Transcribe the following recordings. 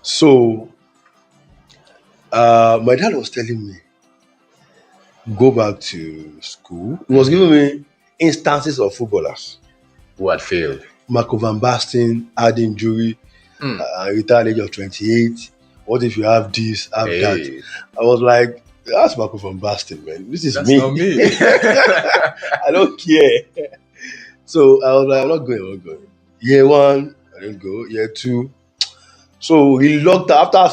So my dad was telling me go back to school. He was giving me instances of footballers. Who had failed? Marco van Basten had injury, Hmm. retired at the age of 28. What if you have this, have that? Hey, I was like, that's Marco van Basten, man. This is that's me. not me. I don't care. So I was like, I'm not going, I'm not going. Year one, I didn't go. Year two. So he locked after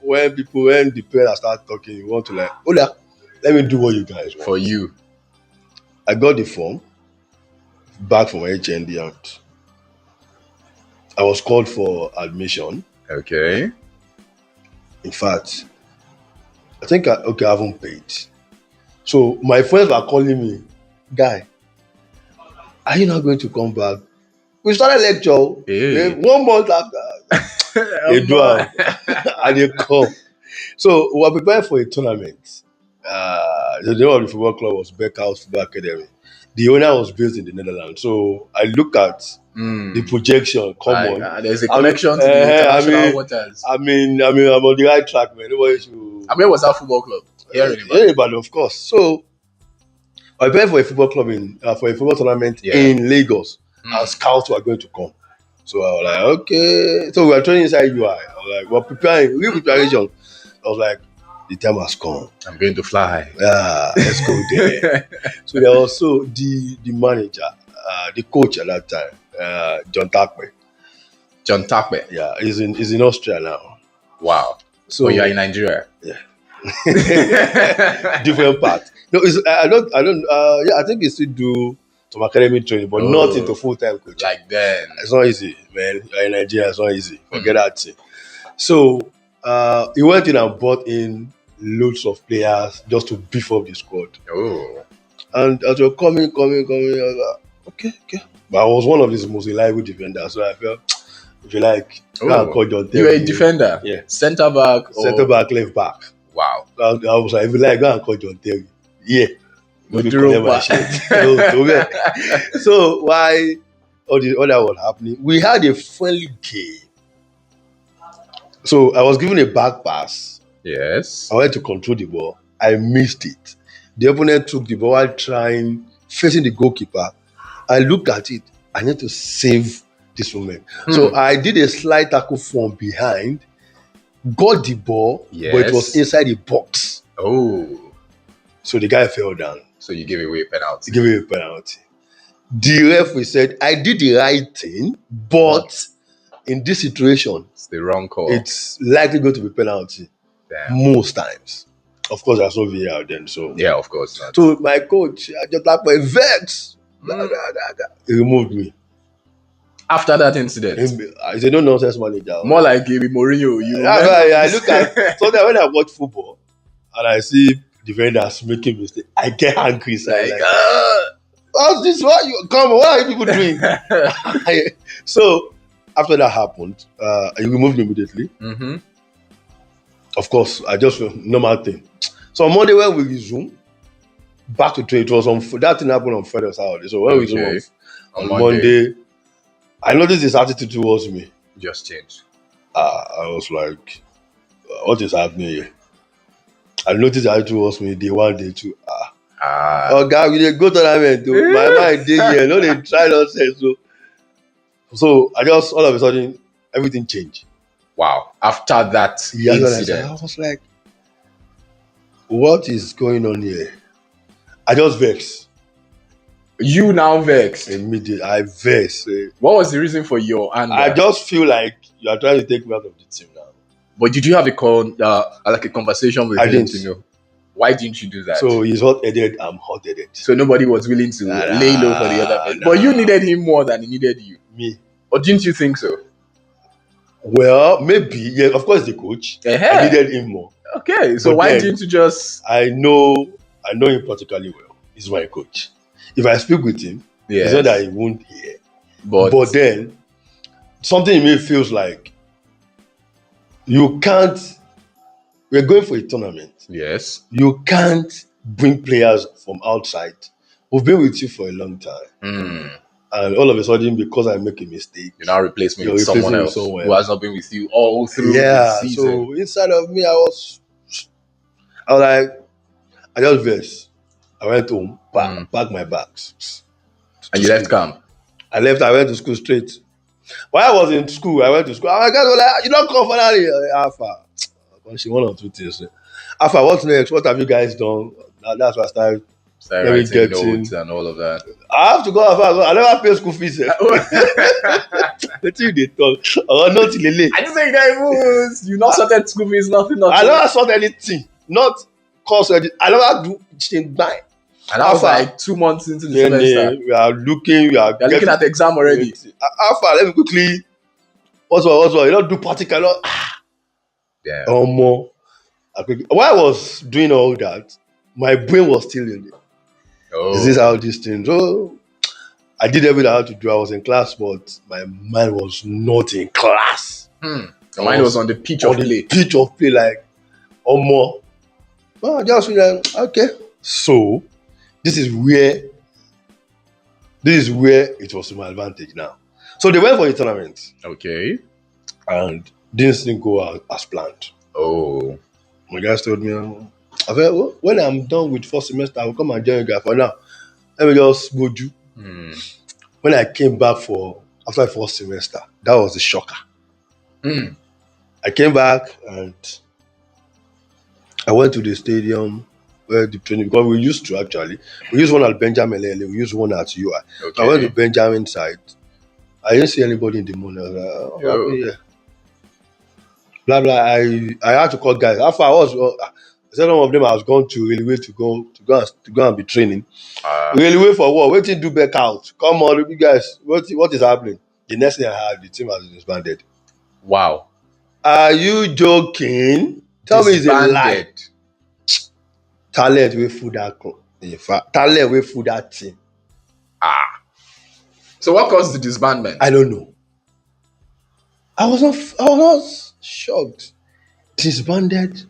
when the parents start talking, you want to like, Ola, let me do what you guys want. For you. I got the form back from HND and I was called for admission. Okay. In fact, I think I haven't paid. So my friends were calling me, guy, are you not going to come back? We started lecture. Hey. 1 month after, they do am. And they come. So we were preparing for a tournament. The name of the football club was Beckhouse Football Academy. The owner was based in the Netherlands. So I look at the projection. Come on, there's a connection to the international waters. I'm on the right track, man. Nobody should. I mean, what's our football club? Here in Yeah, but of course. So I prepared for a football club for a football tournament in Lagos. And scouts were going to come. So I was like, okay. So we were training inside UI. I was like, we're preparing, real preparation. I was like, the time has come. I'm going to fly. Yeah, let's go there. So there was also the manager, the coach at that time, John Takpe. John Takpe. Yeah, he's in Austria now. Wow. So you're in Nigeria. Yeah. Different part. No, I think he still do some academic training, but not into full-time coaching. Like then. It's not easy, man. You're in Nigeria, it's not easy. Forget that thing. So he went in and brought in loads of players just to beef up the squad. Oh. And as you're coming, I was like, okay. But I was one of his most reliable defenders, so I felt, if you like, go and call John Terry. You were a defender? Yeah. Centre back? Centre-back, left-back. Wow. I was like, if you like, go and call John Terry. Yeah. Maybe collect my shit. So why all that was happening? We had a friendly game. So I was given a back pass. Yes. I went to control the ball. I missed it. The opponent took the ball while facing the goalkeeper. I looked at it. I need to save this moment. So I did a slide tackle from behind, got the ball, but it was inside the box. Oh. So the guy fell down. So you gave away a penalty. He gave away a penalty. The referee said, I did the right thing, but in this situation, it's the wrong call. It's likely going to be penalty. Damn. Most times. Of course, there's no VAR then. So yeah, of course not. So my coach, I just like my vex. He removed me. After that incident? He's a no-nonsense manager. More like Mourinho. I look at, sometimes when I watch football and I see defenders making mistakes, I get angry. So what's this? What are you people doing? So after that happened, he removed me immediately. Mm-hmm. Of course, I just normal thing. So on Monday when we resume, back to trade, it was that thing happened on Friday or Saturday. So when we resume on Monday, I noticed his attitude towards me just changed. I was like, what is happening here? I noticed his attitude towards me day one, day two. Oh God, we didn't go tournament. My mind did here. No, they try nonsense. So I just all of a sudden everything changed. Wow. After that incident. I was like, what is going on here? I just vexed. You now vexed? Immediately, I vexed. What was the reason for your anger? I just feel like you are trying to take me out of the team now. But did you have a conversation with him? Didn't. To know? Why didn't you do that? So he's hot-headed, I'm hot-headed. So nobody was willing to lay low for the other person. But you needed him more than he needed you. Me. Or didn't you think so? Well, maybe. Yeah, of course the coach. I needed him more. Okay, so why didn't you just... I know him particularly well. He's my coach. If I speak with him, it's not that he won't hear. But then, something in me feels like you can't... We're going for a tournament. Yes. You can't bring players from outside. We've been with you for a long time. And all of a sudden, because I make a mistake, You now replace me you're with someone replacing with else someone who has else. not been with you all through the Yeah. season. So inside of me, I was like, I just versed. I went home, packed my bags. And to you left school. camp. I left, I went to school straight. While I was in school, I went to school. My guys were like, you don't come finally. Alpha. She one or two things. Alpha, what's next? What have you guys done? That's why I started. Started Let me writing get notes in. and all of that. I have to go Alpha. I never pay school fees. The thing they talk. Oh, not lele. I just say you not sorted school fees, nothing. I never sort anything. Not course. I never do thing by. And that was Alpha. like 2 months into the Then semester. we are looking. You're looking at the exam already. Alpha, let me quickly. What's what? You don't do practical. Yeah. More. While I was doing all that, my brain was still in it. Oh. Is this how this thing? So I did everything I had to do. I was in class, but my mind was not in class. Your mind was on the pitch of play. Pitch of play, like more. Well, I just feel like, okay. So this is where it was to my advantage now. So they went for a tournament. Okay. And didn't go out as planned. Oh. My guys told me, I said, well, when I'm done with first semester, I will come and join you guys. For now, let me just go do. When I came back after first semester, that was the shocker. I came back and I went to the stadium where the training, because we used one at Benjamin Lele, we used one at UI. Okay. So I went to Benjamin side. I didn't see anybody in the morning. I was like, oh, yeah. Blah blah. I had to call guys. After I said one of them I was going to railway to go and be training. Railway for what? Waiting to back out. Come on, you guys. What is happening? The next thing I heard, the team has disbanded. Wow. Are you joking? Tell me it's a lie. Talent will fool that club. In fact, talent will fool that team. So what caused the disbandment? I don't know. I was not shocked. Disbanded.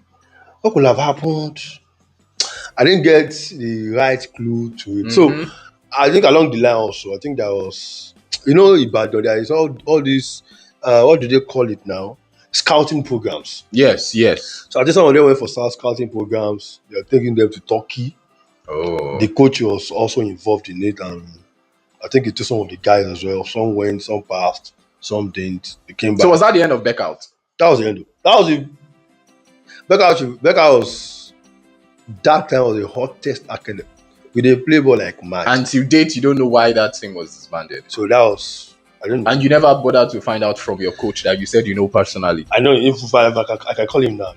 What could have happened? I didn't get the right clue to it. So I think along the line also, I think there was, Ibadan, there is all these, what do they call it now? Scouting programs. Yes. So I think some of them went for scouting programs. They are taking them to Turkey. Oh. The coach was also involved in it, and I think it took some of the guys as well. Some went, some passed, some didn't. They came back. So was that the end of Beckout? That was the end. Beckout was, that time was the hottest academy. We did play ball like mad. Until date, you don't know why that thing was disbanded. So that was, I don't know. And you never bothered to find out from your coach that you said you know personally. I know if I can call him now.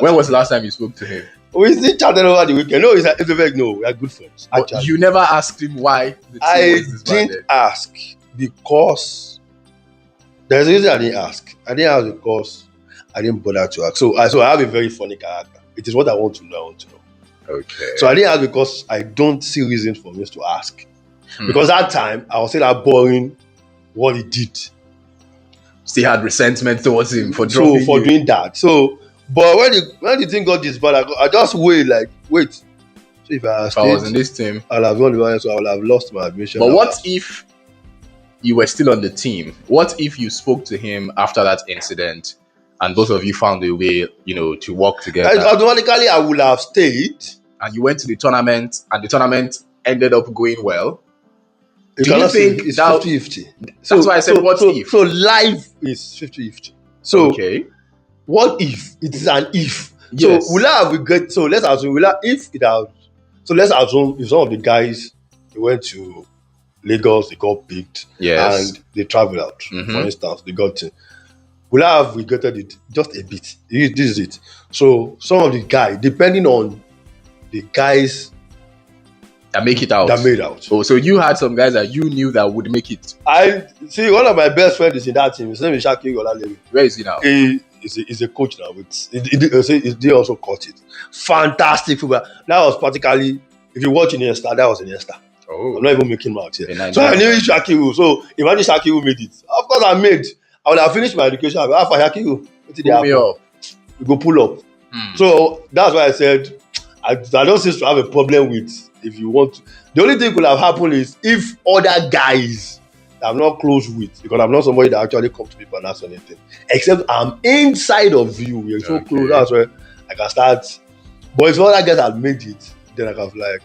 When was the last time you spoke to him? We still chatted over the weekend. No, we are good friends. But you never asked him why the team was disbanded. Didn't ask because there's a reason I didn't ask. I didn't ask because I didn't bother to ask. So I have a very funny character. It is what I want to know. Okay. So I didn't ask because I don't see reason for me to ask. Because that time I was still boring what he did. Still had resentment towards him for doing that. So, but when the thing got disbanded, I just wait. So if I was in this team, I'll have won the one, so I will have lost my admission. But what if you were still on the team? What if you spoke to him after that incident and both of you found a way, to work together? Automatically, I would have stayed. And you went to the tournament, and the tournament ended up going well. Do you think it's 50-50? That's why I said, what if? So life is 50-50. So okay. What if? It is an if. Yes. So will I have regret? So let's assume let's assume if some of the guys they went to Lagos, they got picked, and they traveled out. For instance, they got in. Will I have regretted it just a bit? This is it. So some of the guys, depending on the guys that make it out. That made out. Oh, so you had some guys that you knew that would make it. I see one of my best friends is in that team. His name is Shaki Olalewi. Where is he now? He's a coach now. They also caught it. Fantastic football. That was practically, if you watch Iniesta, that was Iniesta. Oh. I'm not even making mouth here. So I knew Shaki. So imagine Shaki made it. Of course I would have finished my education. After Shaki, we go pull up. So that's why I said I don't seem to have a problem with if you want to. The only thing could have happened is if other guys that I'm not close with, because I'm not somebody that actually comes to people and ask anything. Except I'm inside of you. We're so close. That's where I can start. But if other guys have made it, then I can be like,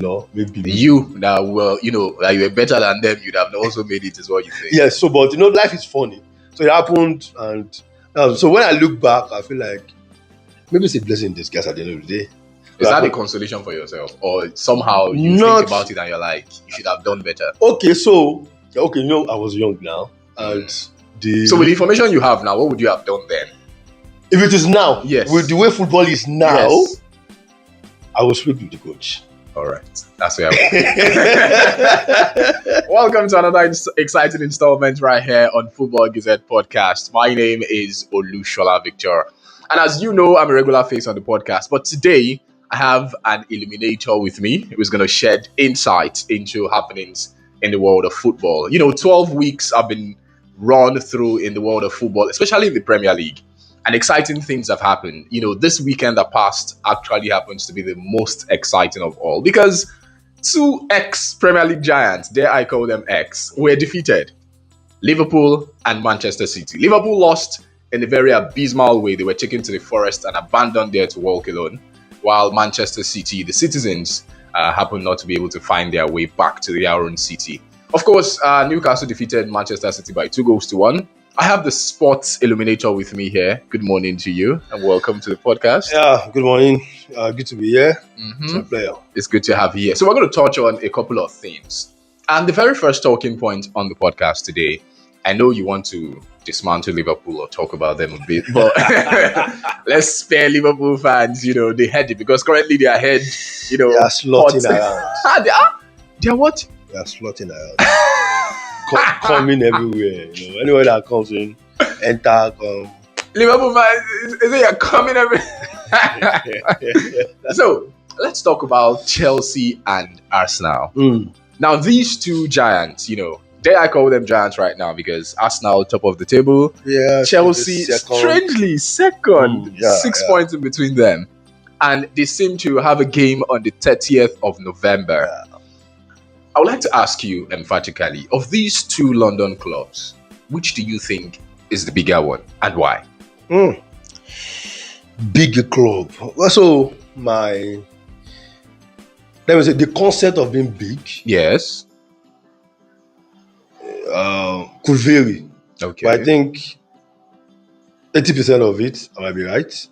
law, maybe. You that well, that you were better than them, you'd have also made it, is what you think. Yes, so but life is funny. So it happened, and so when I look back, I feel like maybe it's a blessing in disguise at the end of the day. Is that a consolation for yourself, or somehow you think about it and you're like, you should have done better? Okay, I was young now, and so with the information you have now, what would you have done then? If it is now, yes, with the way football is now, yes, I will speak with the coach. All right, that's where I want. Welcome to another exciting installment right here on Football Gazette Podcast. My name is Olushola Victor, and as you know, I'm a regular face on the podcast. But today, I have an illuminator with me who's going to shed insight into happenings in the world of football. 12 weeks have been run through in the world of football, especially in the Premier League. And exciting things have happened. This weekend that passed actually happens to be the most exciting of all because two ex-Premier League giants, dare I call them ex, were defeated. Liverpool and Manchester City. Liverpool lost in a very abysmal way. They were taken to the forest and abandoned there to walk alone. While Manchester City, the citizens, happened not to be able to find their way back to their own city. Of course, Newcastle defeated Manchester City by 2-1. I have the sports illuminator with me here. Good morning to you and welcome to the podcast. Yeah, good morning. Good to be here. It's my pleasure. It's good to have you here. So we're going to touch on a couple of themes. And the very first talking point on the podcast today, I know you want to dismantle Liverpool or talk about them a bit, but let's spare Liverpool fans, the head, because currently they are head, they are slotting around. They're what? They are slotting around. Coming everywhere, anywhere that comes in, enter, come. Liverpool fans, is it you're coming everywhere? So let's talk about Chelsea and Arsenal. Now these two giants, dare I call them giants right now because Arsenal top of the table, Chelsea strangely second, 6 points in between them, and they seem to have a game on the 30th of November. I would like to ask you emphatically, of these two London clubs, which do you think is the bigger one and why? Bigger club. So let me say the concept of being big. Yes. Could vary. Okay. But I think 80% of it, I might be right.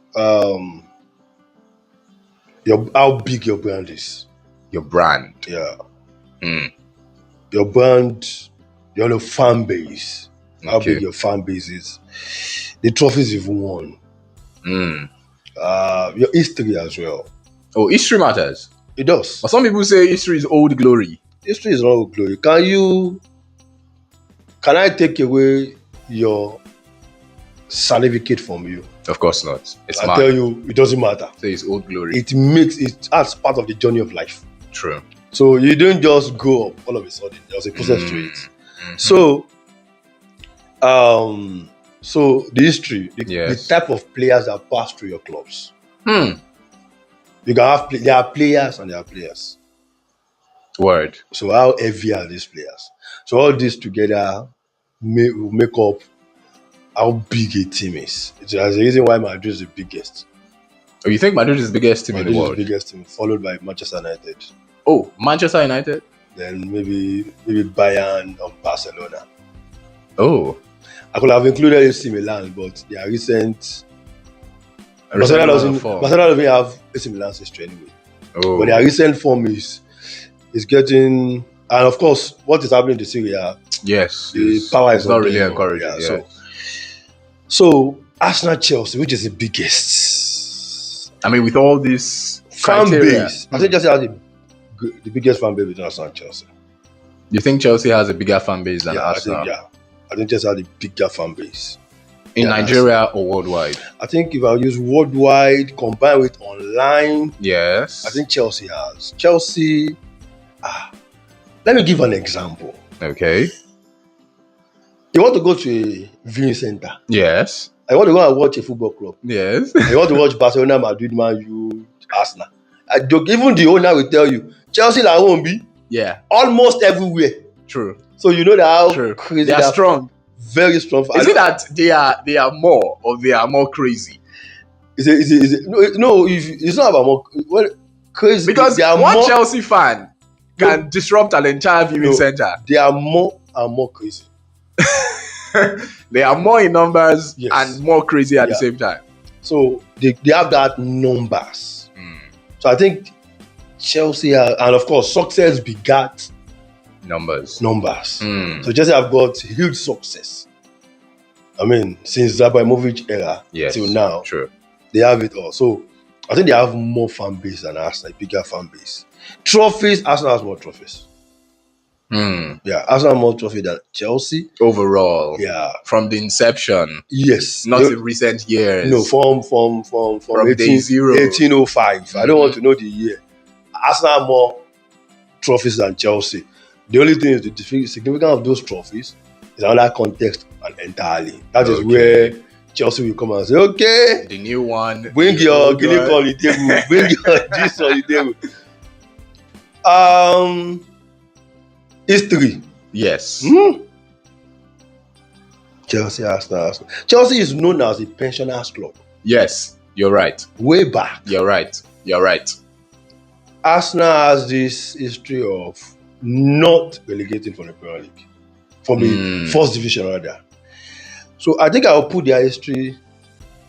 How big your brand is. Your brand. Yeah. Your brand, your fan base, how big your fan base is, the trophies you've won, your history as well. Oh, history matters. It does. But some people say history is old glory. History is not old glory. Can I take away your certificate from you? Of course not. I tell you, it doesn't matter. Say it's old glory. It as part of the journey of life. True. So you don't just go up all of a sudden. There's a process to it. Mm-hmm. So the history, the type of players that pass through your clubs. You can have there are players and there are players. Word. So how heavy are these players? So all this together will make up how big a team is. There's a reason why Madrid is the biggest. Oh, you think Madrid is the biggest team in the world? Madrid is the biggest team, followed by Manchester United. Oh, Manchester United? Then maybe Bayern or Barcelona. Oh. I could have included AC Milan, but their recent... Barcelona doesn't have AC Milan's history anyway. Oh. But their recent form is getting... And of course, what is happening to Syria? Yes. The power is not really encouraging. Yeah. So Arsenal Chelsea, which is the biggest? I mean, with all this fan criteria, base, I think Chelsea has the biggest fan base between Arsenal and Chelsea. You think Chelsea has a bigger fan base than Arsenal? I think Chelsea has a bigger fan base. In Nigeria or worldwide? I think if I use worldwide combined with online, yes, I think Chelsea has. Chelsea, let me give an example. Okay. You want to go to a viewing center? Yes. I want to go and watch a football club. Yes. I want to watch Barcelona, Madrid, Man U, Arsenal. I joke, even the owner will tell you, Chelsea like won't be Yeah, almost everywhere. true. So you know that how True. crazy They are that strong. very strong. Is it that they are more or they are more crazy? Is it no, if it's not about more well crazy Because they are one more Chelsea fan can disrupt an entire viewing No. center. they are more and more crazy. They are more in numbers Yes. and more crazy at the Yeah. same time. So they have that numbers. So I think Chelsea and of course success begat Numbers. numbers. Mm. So Chelsea have got huge success. I mean, since Zabaimovic era Yes. till now, True. they have it all. So I think they have more fan base than Arsenal, bigger fan base. Trophies, Arsenal has more trophies. Mm. Yeah, Arsenal have more trophies than Chelsea. Overall, Yeah, from the inception, yes. not in recent years. No, from day zero. 1805. I don't want to know the year. Arsenal have more trophies than Chelsea. The only thing is the significance of those trophies is another context and entirely. That is Okay. where Chelsea will come and say, okay, The new one. bring the your old guinea one. on the table. Bring your this on the table. History. Yes. Chelsea, Arsenal. Chelsea is known as a pensioners club. Yes. You're right. Way back. You're right. You're right. Arsenal has this history of not relegating from the Premier League. From the first division rather. So I think I'll put their history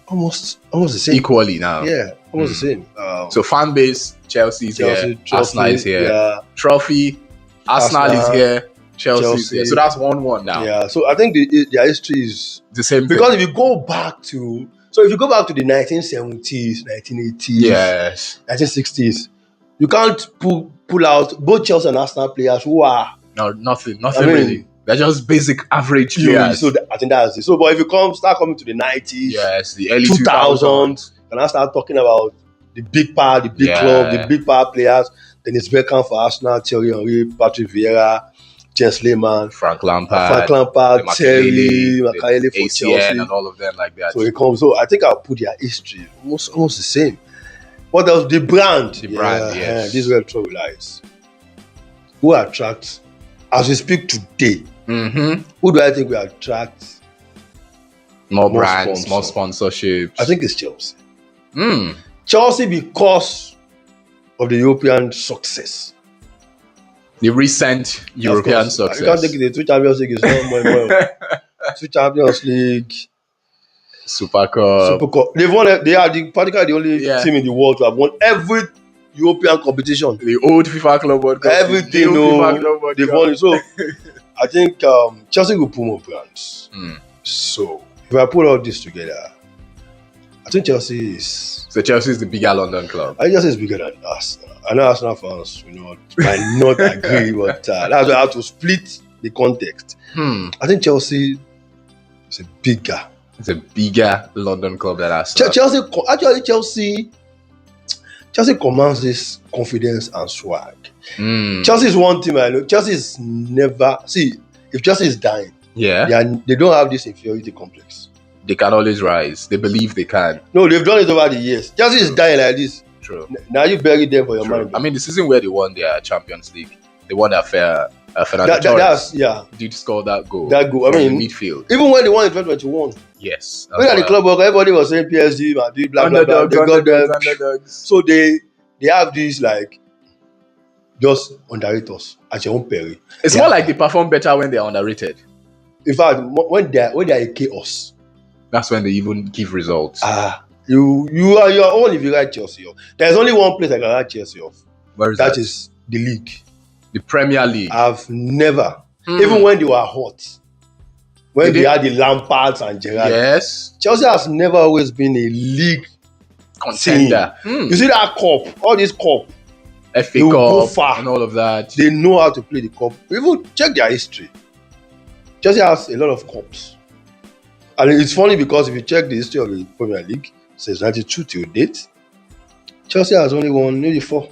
almost the same. Equally now. Yeah, almost the same. So fan base, Chelsea is here. Arsenal is here. Yeah, Trophy, Arsenal is here. Chelsea is Chelsea. here. So that's 1-1 now. yeah. So I think their history is The same thing. because if you go back to the 1970s, 1980s, Yes. 1960s, you can't pull out both Chelsea and Arsenal players who are No, nothing I mean, really. They're just basic average players. so I think that's it. So, but if you start coming to the 90s, Yes, the early 2000s, and I start talking about the big power, the big club, the big power players, then it's Beckham for Arsenal, Thierry Henry, Patrick Vieira, Jens Lehmann, Frank Lampard, Terry, Makelele for ACN Chelsea. and all of them like that. So it comes. So I think I'll put their history almost the same. What else? The brand. The brand, yes. This is where trouble lies. Who attracts, as we speak today, who do I think will attract More more brands, sponsor? more sponsorships. I think it's Chelsea. Mm. Chelsea because of the European success. The recent European Of course, success. You can't take the two Champions League is not more. Two Champions League, Super Cup. Super Cup. They've won. They are practically the only Yeah. team in the world to have won every European competition. The old FIFA Club World Cup. Everything, the new no, FIFA Club World they've Cup. won it. So I think Chelsea will put more brands. Mm. So if I put all this together, I think Chelsea is. So Chelsea is the bigger London club. I think Chelsea is bigger than Arsenal. I know Arsenal fans, might not agree, but that's why I have to split the context. I think Chelsea is a bigger. It's a bigger London club than Arsenal. Chelsea commands this confidence and swag. Mm. Chelsea is one team I know. Chelsea is never if Chelsea is dying, Yeah, they don't have this inferiority complex. they can always rise. They believe they can. No, they've done it over the years. Chelsea is dying like this. True. Now you bury them for your True. mind. I mean, the season where they won their Champions League, they won their Fernando Torres that's yeah. did score that goal. That goal. I from mean, the midfield. even when they won in 2021, Yes. when at the club, everybody was saying PSG, Madrid, blah blah blah. They got them. Underdogs. So they have these like just underrate us at your own peril. It's more like they perform better when they're underrated. In fact, when they are a chaos, That's when they even give results. you are your own if you write Chelsea off. There's only one place I can write Chelsea off. Where is That is the league. the Premier League. I've never, even when they were hot, when they had the Lampards and Gerrard, Yes. Chelsea has never always been a league Contender. You see that cup, all this cup, FA They will go Cup far. and all of that. they know how to play the cup. Even check their history. Chelsea has a lot of cups. And it's funny because if you check the history of the Premier League, since 92 till date, Chelsea has only won maybe 4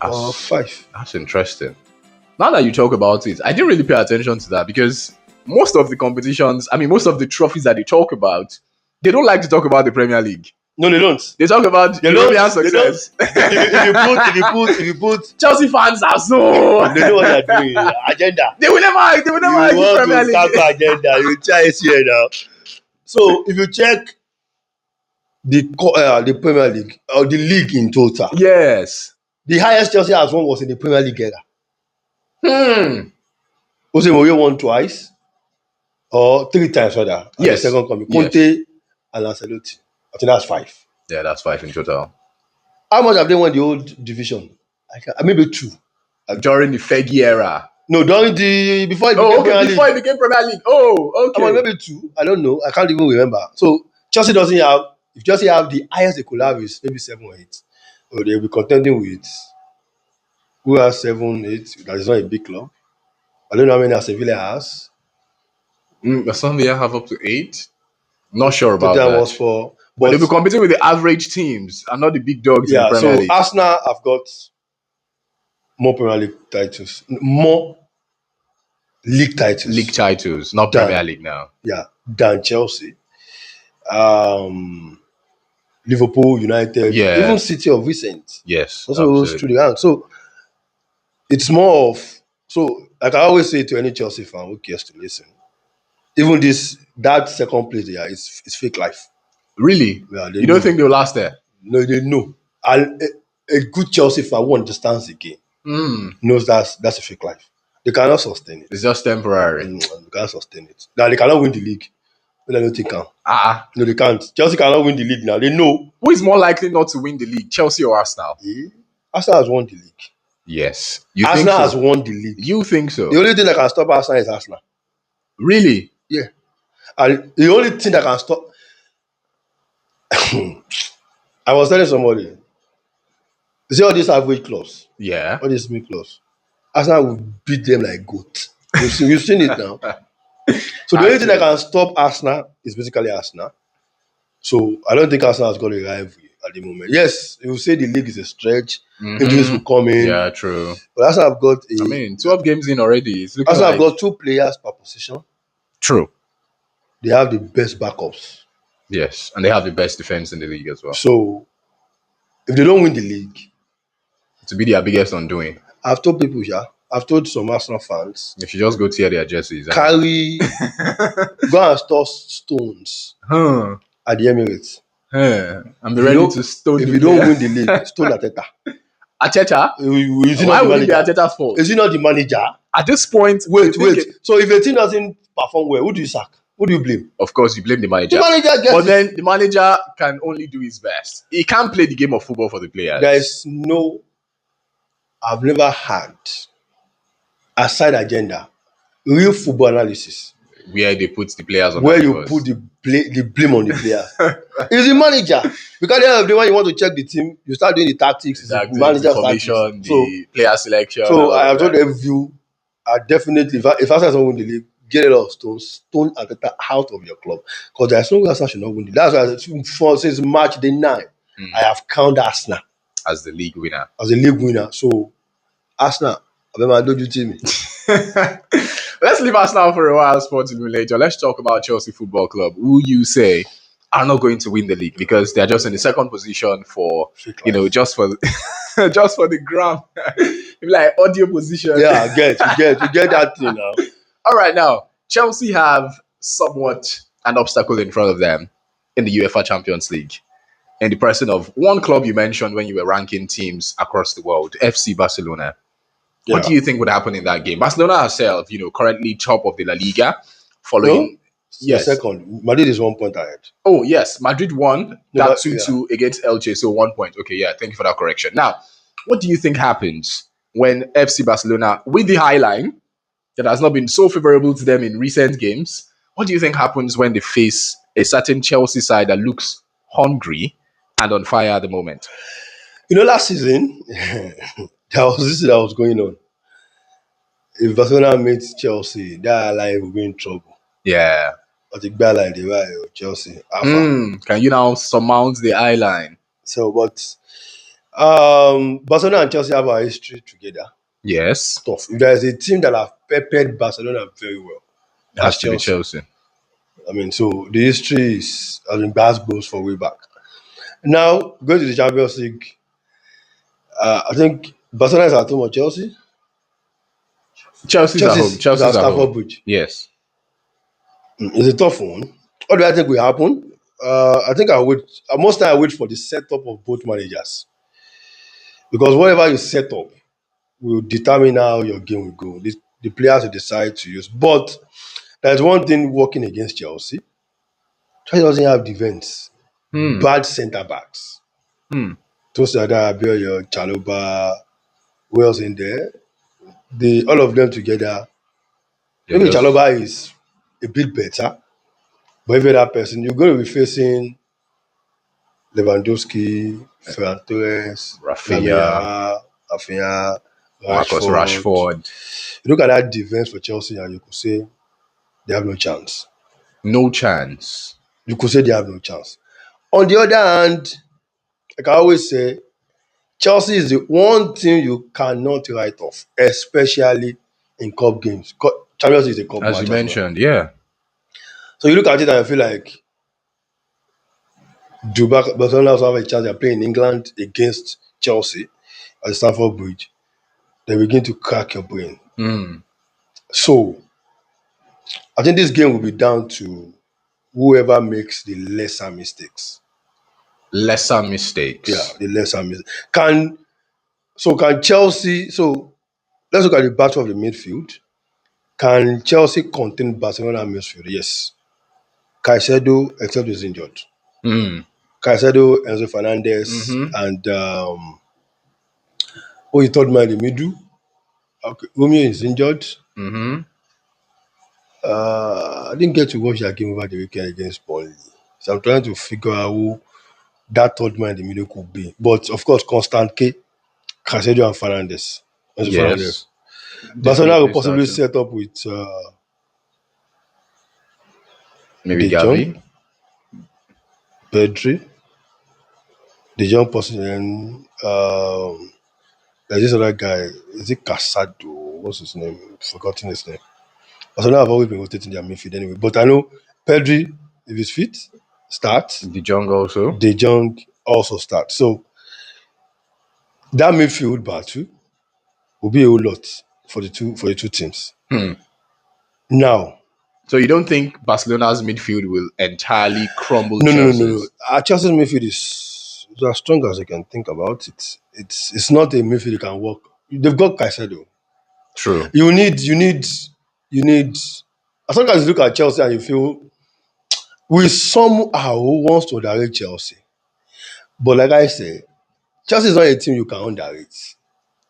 or 5. That's interesting. Now that you talk about it, I didn't really pay attention to that because most of the competitions, most of the trophies that they talk about, they don't like to talk about the Premier League. No, they don't. They talk about They European don't. They don't. success. If you put, Chelsea fans are so. they know what they're doing. Agenda. They will never You argue want Premier to League. tackle agenda. You try it here now. So if you check the Premier League or the league in total, Yes. the highest Chelsea has won was in the Premier League era. Jose Mourinho won twice or 3 times rather. At Yes. the second coming, Yes. Conte and Ancelotti. I think that's 5. Yeah, that's 5 in total. How much have they won the old division? Maybe 2. During the Fergie era. No, during the before it became Oh, okay. Premier Before League. it became Premier League. Oh, okay. Maybe 2. I don't know. I can't even remember. So Chelsea doesn't have. If Chelsea have the highest they could have is maybe 7 or 8. So they'll be contending with who has 7, 8. That is not a big club. I don't know how many Sevilla has. Some Villa have up to 8. Not sure about Tottenham that. was 4. But they'll be competing with the average teams and not the big dogs in the Yeah, Premier so League. Arsenal have got more Premier League titles, more league titles. League titles, not Done. Premier League now. Yeah, than Chelsea. Liverpool, United, Yeah. even City of recent. Yes. Also goes through the ranks. So it's more of, so like I always say to any Chelsea fan who cares to listen, even that second place there is fake life. Really? Yeah, You don't think they'll last there? No, they know. And a good Chelsea fan who understands the game knows that's a fake life. They cannot sustain it. It's just temporary. They cannot sustain it. Now they cannot win the league. But I don't think can. No, they can't. Chelsea cannot win the league now. They know. Who is more likely not to win the league, Chelsea or Arsenal? Arsenal has won the league. Yes. Arsenal has won the league. You think so? The only thing that can stop Arsenal is Arsenal. Really? Yeah. And the only thing that can stop. I was telling somebody, you see all these average clubs, Yeah. all these mid clubs, Arsenal will beat them like goat. You've seen it now. So the only thing that can stop Arsenal is basically Arsenal. So I don't think Arsenal has got a rivalry at the moment. Yes, you will say the league is a stretch. Injuries will come in. Yeah, true. But Arsenal have got 12 games in already. It's looking Arsenal like... have got 2 players per position. True. They have the best backups. Yes, and they have the best defense in the league as well. So if they don't win the league, To be their biggest undoing. I've told people, I've told some Arsenal fans, If you just go tear their jerseys. go and store stones at the Emirates. I'm ready to stone If the you don't player. win the league, stone Ateta. Arteta? Is it Why not the would it be manager? Arteta's fault? Is he not the manager? At this point, Wait. So if a team doesn't perform well, who do you sack? Who do you blame? Of course, you blame the manager. The manager gets But it. then the manager can only do his best. He can't play the game of football for the players. There is no, I've never had a side agenda, real football analysis, Where they put the players on where the you bus. put the blame on the player. It's the manager. Because at the end of the day, when you want to check the team, you start doing the tactics, Exactly. the manager's The formation, tactics. the player selection. So I have told told every view, I definitely, if Arsenal doesn't win the league, get a lot of stones, stone Arteta out of your club. Because there's no way Arsenal should not win the league. That's why since March day 9, I have counted Arsenal as the league winner. as a league winner. So Arsenal, don't you tell me? Let's leave Arsenal for a while, Sports Simulator. Let's talk about Chelsea Football Club, who you say are not going to win the league because they're just in the second position for, just for just for the gram. Like audio position. Yeah, you get that thing now. All right, now, Chelsea have somewhat an obstacle in front of them in the UEFA Champions League. In the person of one club you mentioned when you were ranking teams across the world, FC Barcelona. Yeah. What do you think would happen in that game? Barcelona herself, currently top of the La Liga, following... Yes. Second, Madrid is 1 point ahead. Oh, yes. Madrid won that but- 2-2 against Elche, so 1 point. Okay, yeah, thank you for that correction. Now, what do you think happens when FC Barcelona, with the high line, that has not been so favorable to them in recent games, what do you think happens when they face a certain Chelsea side that looks hungry and on fire at the moment? Last season, there was this that was going on. If Barcelona meets Chelsea, that line will be in trouble. Yeah. But the bad line, they were Chelsea. Can you now surmount the eye line? So, but Barcelona and Chelsea have a history together. Yes. Tough. If there is a team that have prepared Barcelona very well, It has to be Chelsea. I mean, so the history is, Bass goes for way back. Now, going to the Champions League, I think Barcelona is at home of Chelsea. Chelsea's at home. Chelsea is at Chelsea's at Stamford home. Bridge. Yes. It's a tough one. What do I think will happen? I think I wait. Most time I wait for the setup of both managers because whatever you set up will determine how your game will go. The players will decide to use. But there's one thing working against Chelsea. Chelsea doesn't have defense. Hmm. Bad centre backs. Hmm. Tosada, Abioyo, Chaloba, who else in there? All of them together. They're Maybe just Chaloba is a bit better, but if you're that person, you're going to be facing Lewandowski, Ferran Torres, Rafinha, Rafinha, Marcus Rashford. Rashford. You look at that defense for Chelsea, and you could say they have no chance. No chance. You could say they have no chance. On the other hand, like I always say, Chelsea is the one thing you cannot write off, especially in cup games. Champions League is a cup As match you as well. mentioned, yeah. So you look at it and you feel like do Barcelona also have a chance? They're playing in England against Chelsea at Stamford Bridge. They begin to crack your brain. Hmm. So I think this game will be down to whoever makes the lesser mistakes. Lesser mistakes. Yeah, the lesser mistakes. Can Chelsea? So let's look at the battle of the midfield. Can Chelsea contain Barcelona midfield? Yes. Caicedo, except he's injured. Hmm. Caicedo, Enzo Fernandez, Mhm. and you third man in the middle. Okay, Romeo is injured. Mm-hmm. I didn't get to watch that game over the weekend against Burnley, so I'm trying to figure out who that third man in the middle could be. But of course, Constant K, Caicedo, and Fernandez. Enzo Fernandez. Yes. Barcelona will Definitely possibly starting. set up with Maybe De Jong, Gavi. Pedri, De Jong possibly, and there's this other guy. Is it Casado? What's his name? Forgotten his name. Barcelona have always been rotating their midfield anyway. But I know Pedri, if he's fit, starts. De Jong also. De Jong also starts. So that midfield battle will be a whole lot for the two teams. Hmm. Now, So you don't think Barcelona's midfield will entirely crumble no. Chelsea's? Chelsea's midfield is as strong as I can think about it. It's not a midfield that can work. They've got Caicedo. True. You need. As long as you look at Chelsea and you feel we somehow wants to underrate Chelsea, but like I say, Chelsea is not a team you can underrate.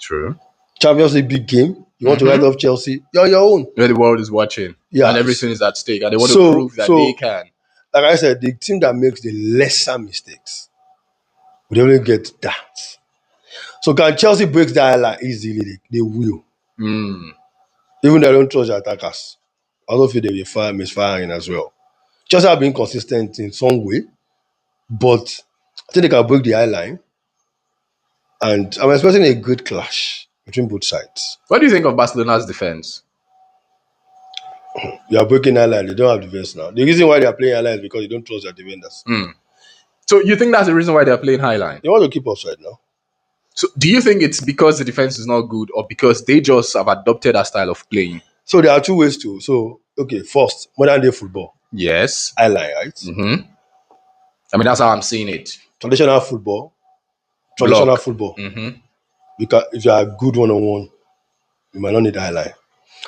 True. Champions League big game. You want to write off Chelsea? You're on your own. Where the world is watching. Yeah. And everything is at stake. And they want So- to prove that so- they can. Like I said, the team that makes the lesser mistakes will only get that. So can Chelsea break that line easily? They will. Hmm. Even though I don't trust their attackers. I also feel they will misfiring as well. Chelsea have been consistent in some way, but I think they can break the high line. And I'm expecting a good clash between both sides. What do you think of Barcelona's defense? You are breaking high line, they don't have defense now. The reason why they are playing high line is because they don't trust their defenders. So you think that's the reason why they're playing Highline? They want to keep offside now. So do you think it's because the defense is not good or because they just have adopted a style of playing? So there are two ways to. So, okay, first, modern day football, Yes. high line, right? Mm-hmm. I mean, that's how I'm seeing it. Traditional football, football. Mm-hmm. If you are good one-on-one, you might not need high line.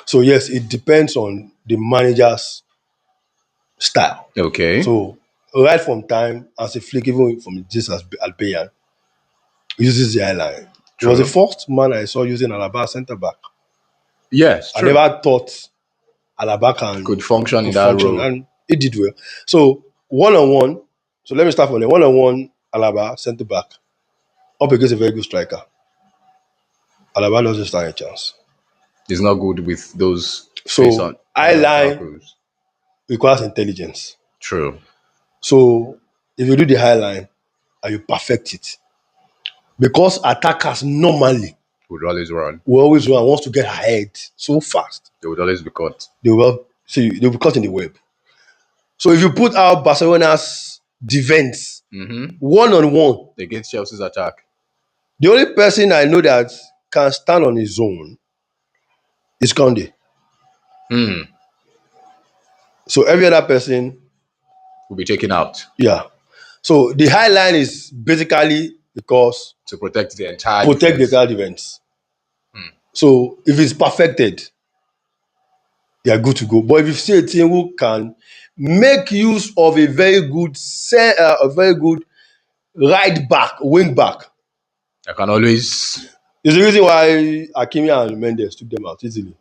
So yes, it depends on the manager's style. Okay. So right from time, as a flick, even from this as Albayan, uses the high line. He was the first man I saw using Alaba centre back. yes, I true. never thought Alaba Could function in that role. and he did well. So one-on-one. So let me start from there. One-on-one, Alaba centre back up against a very good striker. Alaba doesn't stand a chance. It's not good with those. So face on- high line tackles. requires intelligence. True. So if you do the high line and you perfect it, because attackers normally Would always run. will always run, wants to get ahead so fast, They would always be caught. they'll be caught in the web. So if you put out Barcelona's defense, Mm-hmm. one-on-one. Against Chelsea's attack. The only person I know that can stand on his own is Conde. Hmm. So every other person, Will be taken out yeah. So the high line is basically because to protect the entire protect the defense. entire defense. So if it's perfected, they are good to go. But if you see a team who can make use of a very good right back, wing back, I can always is the reason why Hakimi and Mendes took them out easily.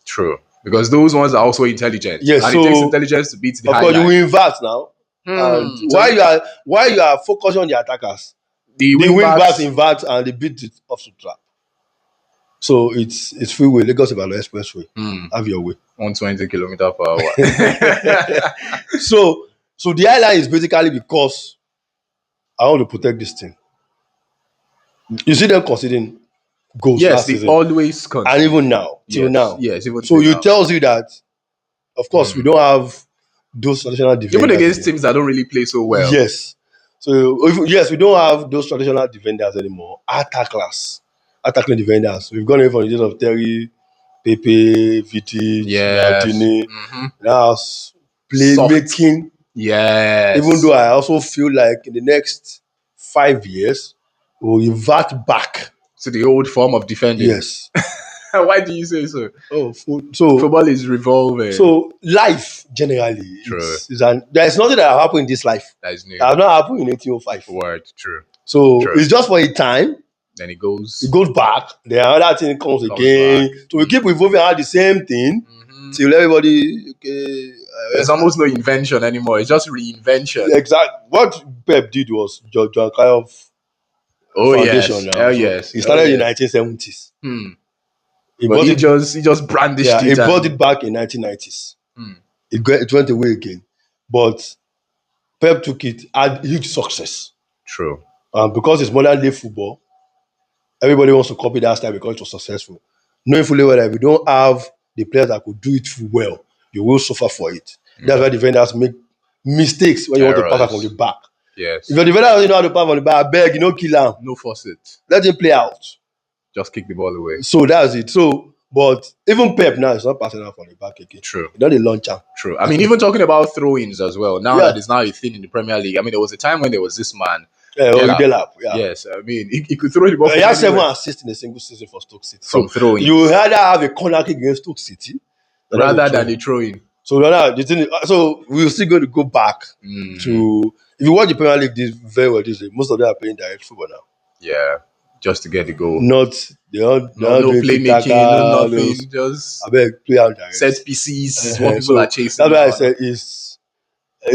true because those ones are also intelligent. Yes, and so it takes intelligence to beat the of high course you line. will invert now. And So while you are focusing on the attackers, the the wing wing backs backs, invert and they beat it off the track. So it's freeway, Lagos Ibadan Expressway. Have your way. 120 kilometers per hour. So the highlight is basically because I want to protect this thing. You see them conceding goals Yes, last they season, always concede. and even now, till Yes, now. yes, even So till you now. tells you that, of course, we don't have those traditional defenders. Even against anymore. teams that don't really play so well. Yes. So we don't have those traditional defenders anymore. Attacking defenders. We've gone away from the days of Terry, Pepe, Vitic, Yes. Maldini. Mm-hmm. Now playmaking. Yes. Even though I also feel like in the next 5 years, we'll revert back. to the old form of defending. Yes. Why do you say so? So Football is revolving. So life generally, True. there's nothing that happened in this life that is new. that has not happened in 1805. Word. True. So True. it's just for a time. Then it goes back. Then another thing comes again. back. So we keep evolving around the same thing till everybody. There's almost no invention anymore. It's just reinvention. Exactly. What Pep did was John Cruyff Foundation. Yes. Now. Yes. He started in 1970s. He just brandished it. He brought it back in 1990s. It went away again, but Pep took it, had huge success. True. Because it's modern day football, everybody wants to copy that style because it was successful. Knowing fully well that if you don't have the players that could do it well, you will suffer for it. That's why defenders make mistakes when you want to pass from the back. Yes. If your defender doesn't know how to pass from the back, I beg, kill him. No force it. Let him play out. Just kick the ball away. So that's it. But even Pep now is not passing out from the back again. True. He doesn't launch out. True. I mean, even talking about throw-ins as well. Now that is now a thing in the Premier League. I mean, there was a time when there was this man. Delap. Yeah. Yes, I mean, he could throw the ball. He had 7 assists in a single season for Stoke City. From throwing. You rather have a corner kick against Stoke City rather than the throwing. So we're still going to go back to. If you watch the Premier League this very well this day, most of them are playing direct football now. Yeah, just to get the goal. No playmaking, no nothing. Just I beg play out direct. Set pieces. What people are chasing. That's why I said it's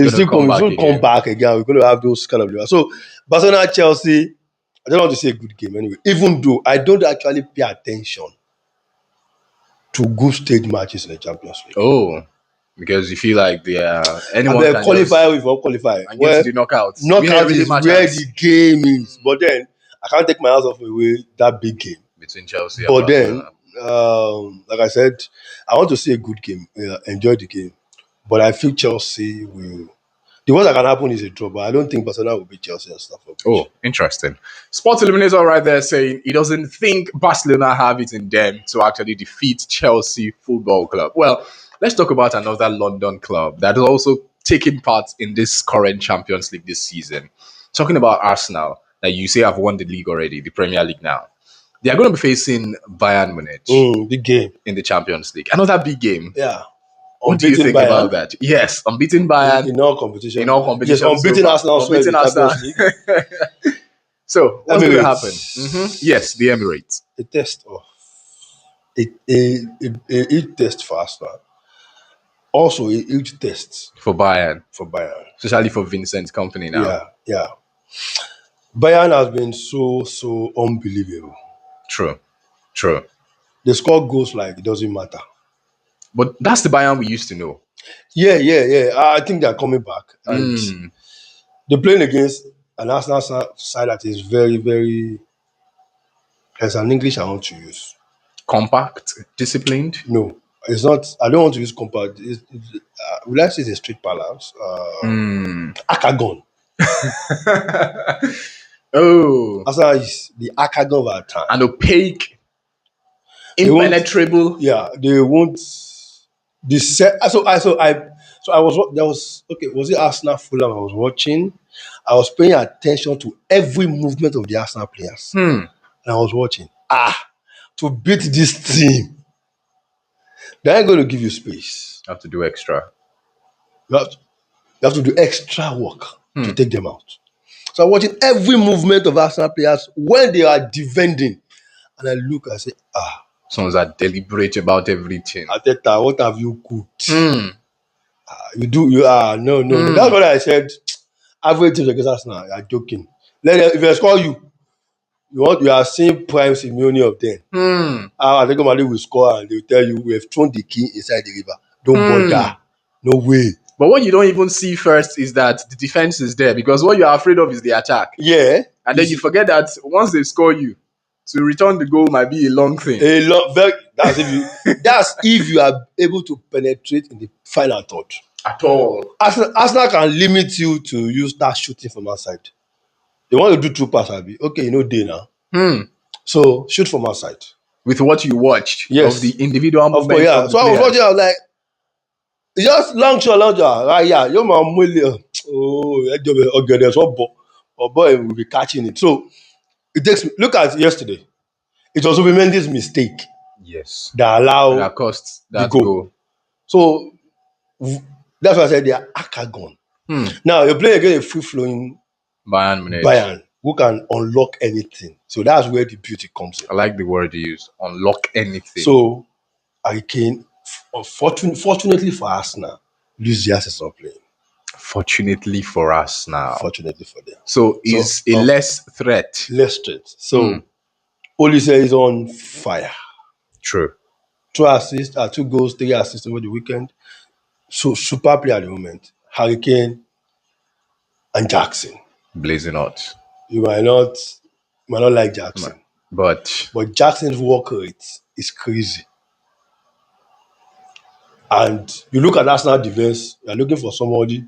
still come back again. We're going to have those kind of. So Barcelona, Chelsea. I don't want to say a good game anyway. Even though I don't actually pay attention to group stage matches in the Champions League. Oh. Because you feel like anyone can qualify if you qualify. And get to the knockouts. Knockout is where the game is. But then I can't take my eyes off away that big game between Chelsea. But then, like I said, I want to see a good game. Enjoy the game. But I feel Chelsea will. The worst that can happen is a draw, but I don't think Barcelona will beat Chelsea and stuff. Oh, interesting. Sports Illuminator right there saying he doesn't think Barcelona have it in them to actually defeat Chelsea Football Club. Well, let's talk about another London club that is also taking part in this current Champions League this season. Talking about Arsenal, that you say have won the league already, the Premier League now. They are going to be facing Bayern Munich. Big game. In the Champions League. Another big game. Yeah. What do you think about that? Yes, unbeaten Bayern. In all competition. Yes, unbeaten Arsenal. Unbeaten Arsenal. So, what's going to happen? Yes, the Emirates. A test. A test for Arsenal. Also, a huge test for Bayern. Especially for Vincent's company now. Yeah. Bayern has been so unbelievable. True. They score goals like it doesn't matter. But that's the Bayern we used to know. Yeah. I think they're coming back. And they're playing against an Arsenal side that is very, very... There's an English I want to use. Compact? Disciplined? No. It's not... I don't want to use compact. Would I say it's a street balance? Akagon. Oh, Arsenal is the Akagon of our time. an opaque, They won't- impenetrable. Yeah, they won't. The set. I was. There was okay. Was it Arsenal Fulham? I was watching. I was paying attention to every movement of the Arsenal players, and I was watching. To beat this team, they ain't going to give you space. Have to do extra. You have to do extra work to take them out. So I'm watching every movement of Arsenal players when they are defending, and I look. I say, Someone's that deliberate about everything. Arteta, what have you cooked? You do. You are no. That's what I said. Average teams against Arsenal. You are joking. If they score you, you are seeing prime Simeone of them. Atletico Madrid will score and they will tell you we have thrown the key inside the river. Don't bother. No way. But what you don't even see first is that the defense is there, because what you are afraid of is the attack. Yeah. And then you forget that once they score you, to return the goal might be a long thing. That's if you are able to penetrate in the final third. At all. Arsenal can limit you to you start shooting from outside. They want to do true pass, Abi. Okay, you know day now. So shoot from outside. With what you watched Yes. of the individual Of movement course, yeah. of the So I was players. watching, I was like, it's just long shot. Right, yeah. Your man will okay, or boy will be catching it. So it takes look at yesterday. It was Mendy's mistake Yes. that allowed That cost that goal. goal. So that's why I said they are Akagon. Now you're playing against a free-flowing Bayern Munich. Bayern who can unlock anything. So that's where the beauty comes in. I like the word you use. Unlock anything. So Hurricane, fortunately for Arsenal, Luis Diaz is not playing. Fortunately for us now. Fortunately for them. So is a less threat. Less straight. So Olise is on fire. True. 2 assists, 2 goals, 3 assists over the weekend. So super player at the moment. Hurricane and Jackson. Blazing hot. You might not like Jackson. But Jackson's work rate is crazy. And you look at Arsenal defense, you're looking for somebody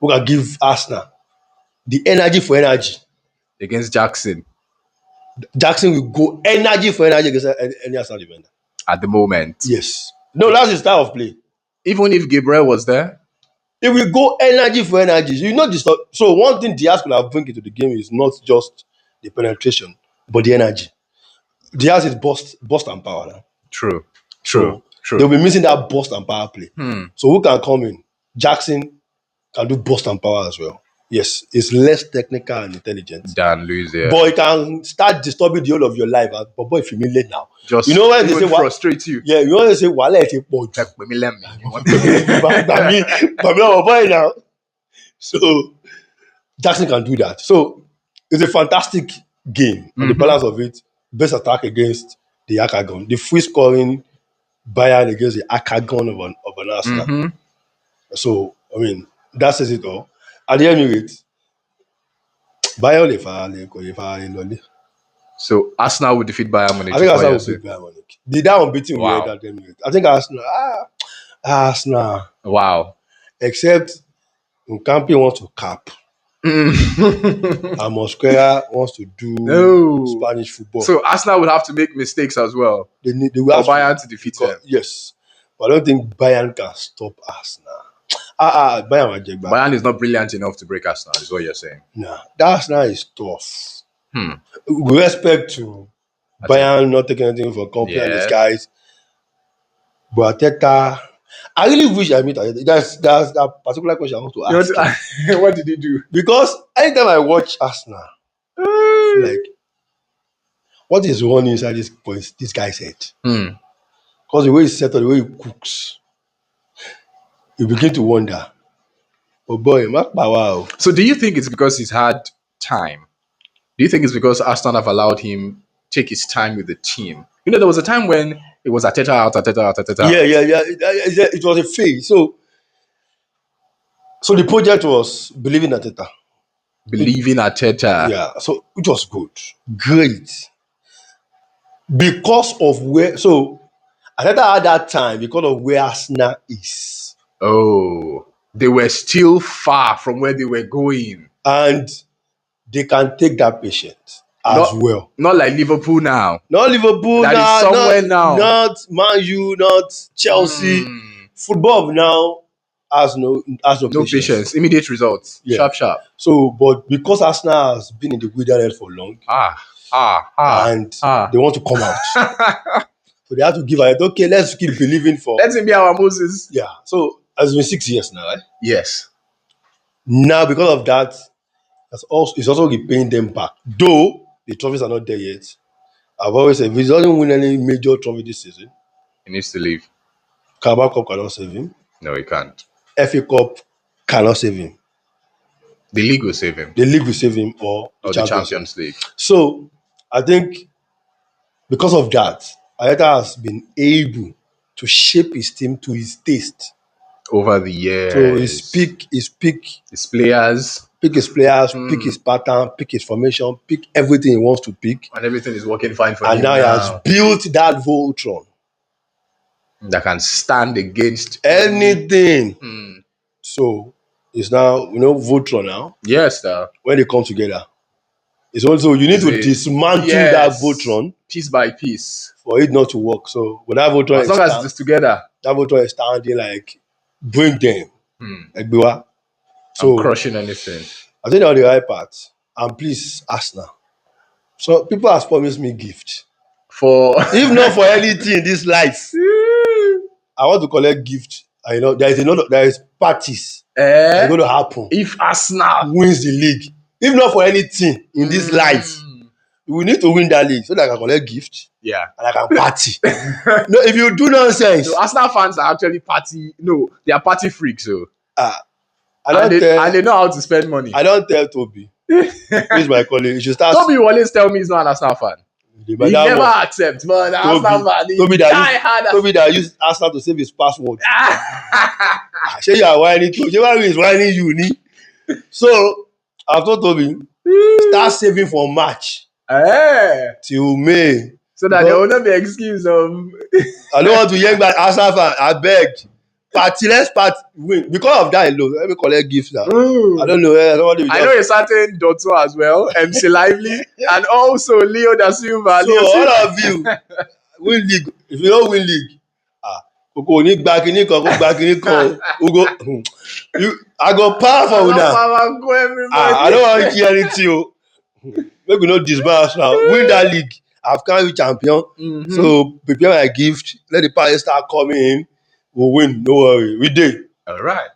who can give Arsenal the energy for energy. against Jackson Jackson will go energy for energy against any Arsenal defender. at the moment. Yes. No, that's his style of play. Even if Gabriel was there, It will go energy for energy. You know this. So one thing Diaz could have bring into the game is not just the penetration, but the energy. Diaz is burst and power now. true. They'll be missing that burst and power play. So who can come in? Jackson can do burst and power as well. Yes, it's less technical and intelligent. Dan Luiz, yeah. But it can start disturbing the whole of your life. But boy, if you mean late now. Just You know when they even say what? frustrate you. Yeah, you want to say wala ẹ ti pọ̀ jù. Let me let me. You want But our boy now. So Jackson can do that. So it's a fantastic game. And the balance of it, best attack against the Akagon. The free scoring Bayern against the Akagon of an Arsenal. So, I mean, that says it all. At the Emirates, Bayern le fara le lọlé. So Arsenal will defeat Bayern Munich. I think is what Arsenal you're will saying. beat Bayern Munich. They that unbeaten Wow. wow. At the Emirates. I think Arsenal. Wow. Except Nkampi wants to cap. And Mosquera wants to do No. Spanish football. So Arsenal would have to make mistakes as well they will for have to- Bayern to defeat them. Yes. But I don't think Bayern can stop Arsenal. Bayern will get back. Bayern is not brilliant enough to break Arsenal, is what you're saying. Nah, that Arsenal is tough. With respect to Bayern not taking anything for company and these Yes. guys. But Arteta, I really wish I meet Arteta. That's that particular question I want to ask. him. What did he do? Because anytime I watch Arsenal, I feel like, what is wrong inside this guy's head? Because the way he's settled, the way he cooks, you begin to wonder. Oh boy, Mark Power. So do you think it's because he's had time? Do you think it's because Arsenal have allowed him take his time with the team? You know, there was a time when it was Arteta out. Yeah. It was a phase. So the project was believing Arteta. Believing Arteta. Yeah, so it was good, great, because of where. So Arteta at that time because of where Arsenal is. Oh, they were still far from where they were going. and they can take that patient as well. Not like Liverpool now. Not Liverpool That is now, somewhere now. not Man U, not Chelsea. Football now has no No patience. Immediate results. Yeah. Sharp. So, but because Arsenal has been in the wilderness for long, and they want to come out, so they have to give out. Okay, let's keep believing for. Let him be our Moses. Yeah. So it's been 6 years now, right? Yes. Now, because of that, it's also repaying them back. Though the trophies are not there yet. I've always said if he doesn't win any major trophy this season, He needs to leave. Carabao Cup cannot save him. No, he can't. FA Cup cannot save him. The league will save him. The league will save him, or the Champions League. So I think because of that, Arteta has been able to shape his team to his taste. Over the years. So pick his players. Pick his players, pick his pattern, pick his formation, pick everything he wants to pick. And everything is working fine for him. And now he has built that Voltron that can stand against anything. So it's now, Voltron now. Yes, sir. When they come together, it's also you need to dismantle that Voltron piece by piece for it not to work. So when that Voltron as long as it's together, that Voltron is standing like bring them, like Biwa. So crushing anything. I think they're on the right path. And please, Arsenal. So people have promised me gift. If not for anything in this life, I want to collect gift. There is parties that are going to happen if Arsenal wins the league. If not for anything in this life, we need to win that league so that I can collect gift. Yeah. And I can party. No, if you do nonsense. No, Arsenal fans are actually party. No, they are party freaks. So. And they know how to spend money. I don't tell Toby. He's my colleague. Toby will always tell me he's not an Arsenal fan. He never accepts, but Arsenal fan. Toby that used Arsenal to save his password. Say you are whining too. Jehovah is whining you. So I've told Toby, start saving for March till May. So that there will not be excuse of. I don't want to hear back Arsenal fan. I beg. Let's win. Because of that alone, let me collect gifts now. I don't know. I know a certain Dotto as well, MC Lively, and also Leo da Silva. So all of you win league. If you don't win league, I go powerful now. I don't want to hear anything. Maybe we not disbalance now. Win that league. I've come with champion. So prepare my gift. Let the parents start coming in. We'll win, no worry. We did. All right.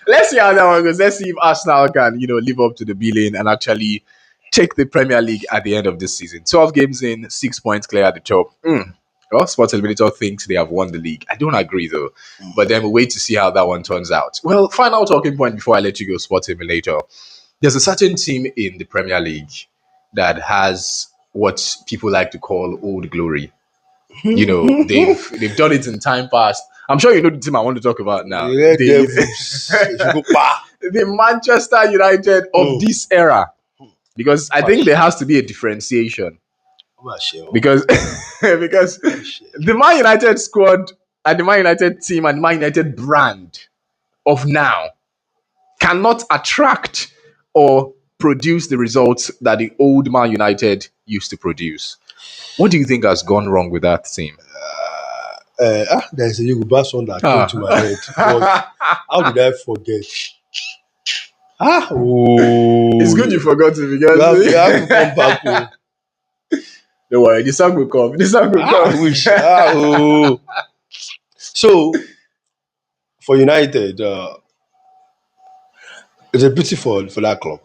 Let's see how that one goes. Let's see if Arsenal can, live up to the billing and actually take the Premier League at the end of this season. 12 games in, 6 points clear at the top. Well, Sports Eliminator thinks they have won the league. I don't agree though. But then we'll wait to see how that one turns out. Well, final talking point before I let you go, Sports Eliminator. There's a certain team in the Premier League that has what people like to call old glory. They've done it in time past. I'm sure you know the team I want to talk about now. The Manchester United of this era. Because I think there has to be a differentiation. Because the Man United squad and the Man United team and the Man United brand of now cannot attract or produce the results that the old Man United used to produce. What do you think has gone wrong with that team? There's a Yoruba song that came to my head. How did I forget? It's good you forgot it because you have to come back. Don't worry, the song will come. I wish. So, for United, it's a pity for that club.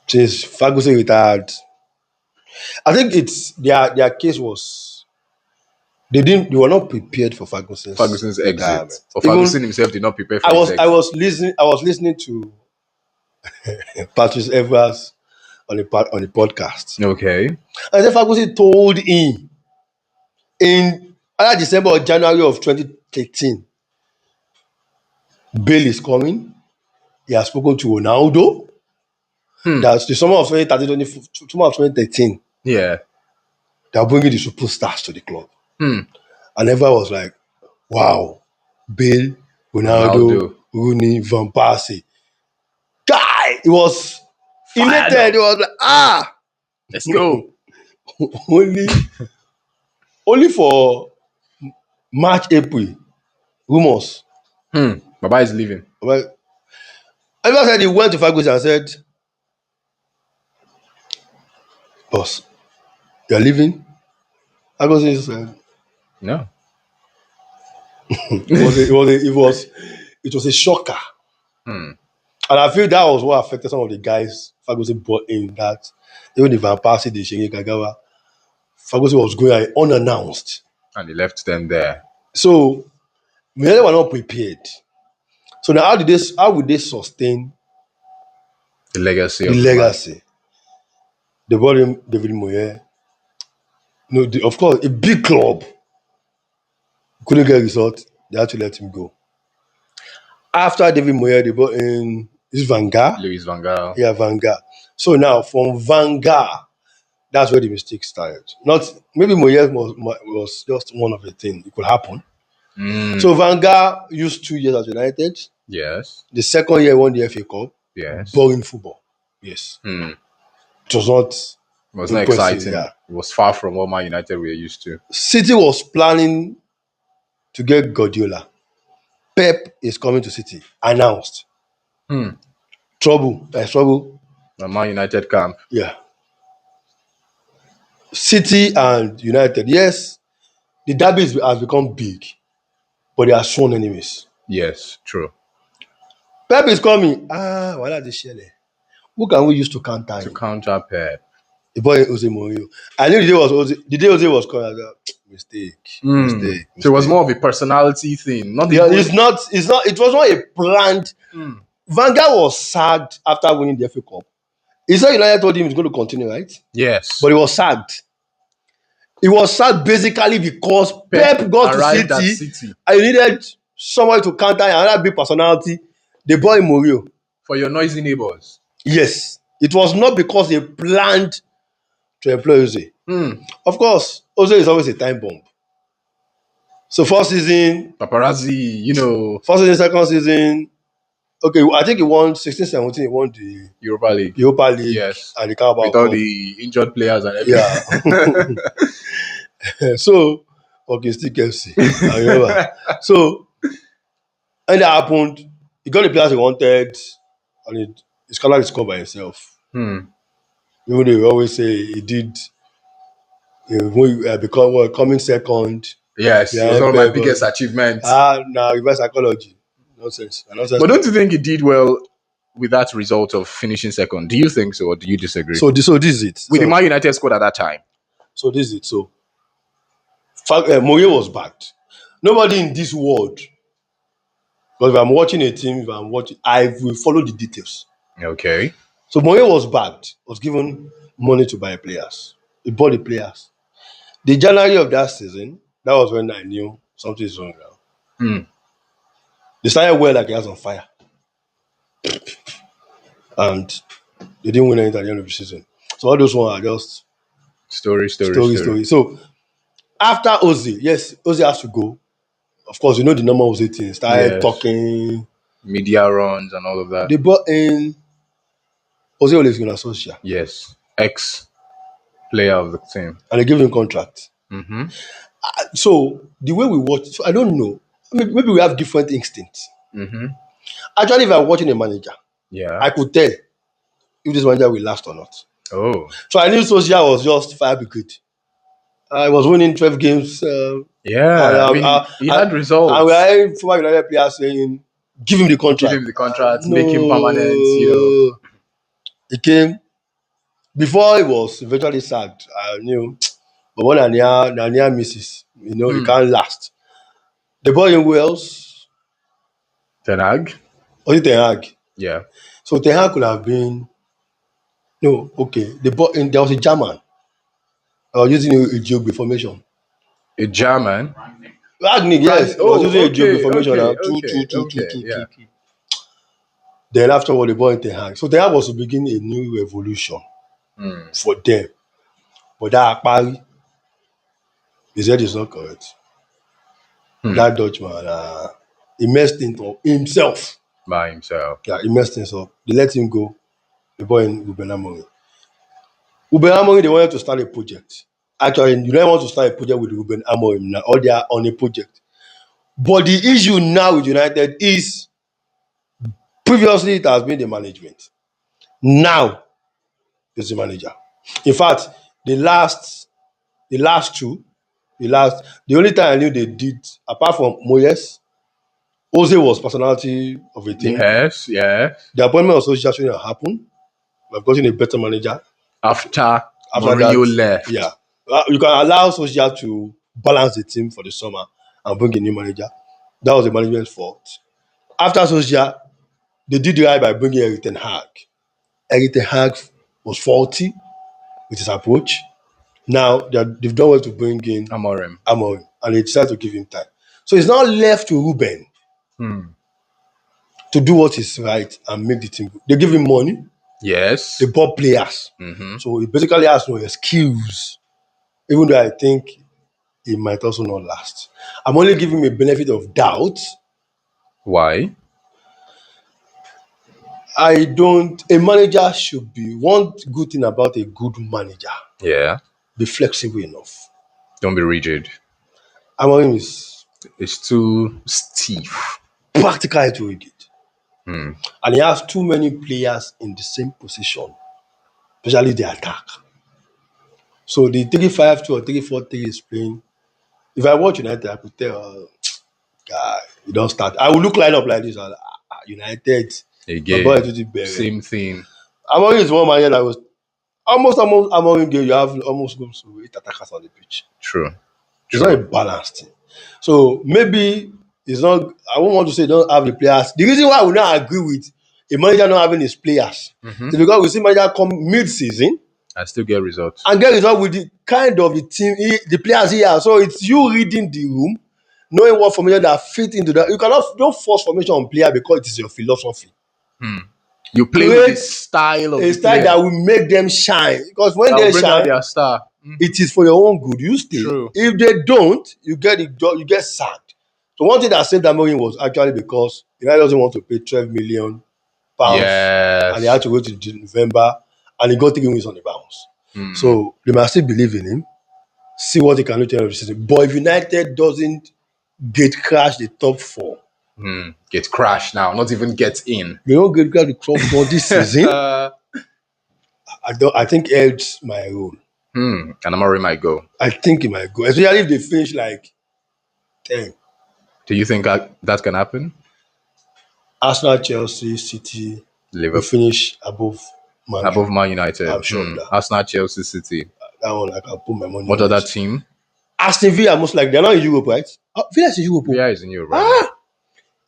Since Ferguson retired, I think it's their case was they were not prepared for Ferguson's exit. Or Ferguson himself did not prepare for his exit. I was listening to Patrice Evans on the podcast. Okay. And then Ferguson told him in either December or January of 2013, Bale is coming. He has spoken to Ronaldo. That's the summer of 2013. Yeah. They are bringing the superstars to the club. And everyone was like, wow, Bale Ronaldo, Rooney, Van Persie. Guy, it was Fired elated. up. It was like, Let's go. only, only for March, April, rumors. Baba is leaving. Well, everyone said he went to Ferguson and said, "Boss, you're leaving." Ferguson said, No. it was a shocker. Hmm. And I feel that was what affected some of the guys Ferguson brought in. That even the Van Persie, the Shingi Kagawa, Ferguson was going unannounced. And he left them there. So United were not prepared. So now how would they sustain The legacy the of the man. legacy? They brought in David Moyes. No, of course, a big club couldn't get a result. They had to let him go. After David Moyes, they brought in Van Gaal. Louis van Gaal. Yeah, Van Gaal. So now from Van Gaal, that's where the mistake started. Not maybe Moyes was just one of the things. It could happen. So Van Gaal used 2 years at United. Yes. The second year won the FA Cup. Yes. Boring football. Yes. It was not. It was not impressive, exciting. yeah. It was far from what Man United were used to. City was planning to get Guardiola. Pep is coming to City. Announced. Trouble. The Man United camp. Yeah. City and United. Yes, the derby has become big, but they are sworn enemies. Yes, true. Pep is coming. Why this shele? Who can we use to counter To him? counter Pep. The boy Jose Mourinho. I knew the day Jose was coming. I was like, mistake. So it was more of a personality thing. Not the Yeah, it's not. It was not a planned. Van Gaal was sacked after winning the FA Cup. He said United told him he's going to continue, right? Yes. But he was sacked. He was sacked basically because Pep got to arrived at City. And you needed somebody to counter another big personality. The boy Mourinho. For your noisy neighbors. Yes. It was not because they planned to employ Jose. Of course, Jose is always a time bomb. So first season, paparazzi, First season, second season. Okay, I think he won 16-17. He won the Europa League. Yes. And the Carabao with all Cup. the injured players and everything. Yeah. So, okay, still KFC. I remember. So, and that happened. He got the players he wanted, and his color scored by himself. Even though he always say he did, coming second. Yes, it was one of my biggest achievements. Now reverse psychology. Nonsense. But don't you think he did well with that result of finishing second? Do you think so, or do you disagree? So this is it. With the Man United squad at that time. So this is it. So Mourinho was backed. Nobody in this world, because if I'm watching a team, I will follow the details. Okay. So Mourinho was backed, was given money to buy players. He bought the players. The January of that season, that was when I knew something is wrong now. They started well like gas on fire. And they didn't win anything at the end of the season. So all those ones are just story. So after Ozil, yes, Ozil has to go. Of course, the normal Ozil thing. Started talking. Media runs and all of that. They brought in Ozil Ole Gunnar Solskjaer. Yes, ex-player of the team. And they gave him contract. So the way we watch, so I don't know. Maybe we have different instincts. Actually, if I'm watching a manager, I could tell if this manager will last or not. Oh. So I knew Solskjaer was just fire brigade. I was winning 12 games. He had results. And we had former United players saying, give him the contract. Make him permanent. He came. Before he was eventually sacked, I knew, but when Nania misses, he can't last. They brought in who else? Ten Hag. Was it Ten Hag? Yeah. So Ten Hag could have been. No, okay. They brought in. There was a German. Using a geography formation. A German? Ragnick, yes. Was using a geography formation. Two. Then afterward, they brought in Ten Hag. So Ten Hag was to begin a new revolution for them. But that Akpari, he said it's not correct. That Dutchman, he messed things up himself. By himself. Yeah, he messed things up. They let him go. The boy in Ruben Amorim. Ruben Amorim, they wanted to start a project. Actually, you don't want to start a project with Ruben Amorim now, or they are on a project. But the issue now with United is previously it has been the management. Now it's the manager. In fact, the only time I knew they did, apart from Moyes, Jose was personality of a team. Yes, yeah. The appointment of Solskjaer shouldn't have happened. We've gotten a better manager. After Mourinho Mourinho left. Yeah. You can allow Solskjaer to balance the team for the summer and bring a new manager. That was the management's fault. After Solskjaer, they did right by bringing Erik ten Hag. Erik ten Hag was faulty with his approach. Now they've done well to bring in Amorim. And they decided to give him time. So it's now left to Ruben to do what is right and make the team good. They give him money. Yes. They bought players. So he basically has no excuse. Even though I think it might also not last. I'm only giving him a benefit of doubt. Why? A manager should be, one good thing about a good manager, Yeah. be flexible enough. Don't be rigid. Amorim is It's too stiff. practically too rigid. And he has too many players in the same position, especially the attack. So the 3-5-2 or 3-4-3 is playing. If I watch United, I could tell, guy, you don't start. I will look line up like this. United. Again, same thing. Amorim is one manager that was almost Amorim game. You have almost 8 attackers on the pitch. True. It's not a balanced team. So maybe it's not. I won't want to say don't have the players. The reason why I will not agree with a manager not having his players is because we see manager come mid-season and still get results. And get results with the kind of the team, the players he has. So it's you reading the room, knowing what formation that fit into that. You don't force formation on player because it is your philosophy. You play with a style that will make them shine. Because when they shine, their star. It is for your own good. You stay. True. If they don't, you get sacked. So one thing that saved Amorim was actually because United doesn't want to pay £12 million, yes, and he had to wait till November, and he got 3 wins on the bounce. So they must still believe in him, see what he can do to the end of the season. But if United doesn't get crashed the top 4, get crashed now, not even get in. They don't get crashed the top 4 this season. I think Edge my role. And Amorim might go. I think he might go, especially if they finish like 10. Do you think that can happen? Arsenal, Chelsea, City, Liverpool will finish above Man United. I'm sure of that. Arsenal, Chelsea, City. That one I can put my money. What other team? Aston Villa, most likely. They're not in Europe, right? Villa is in Europe. Villa is in Europe. Right?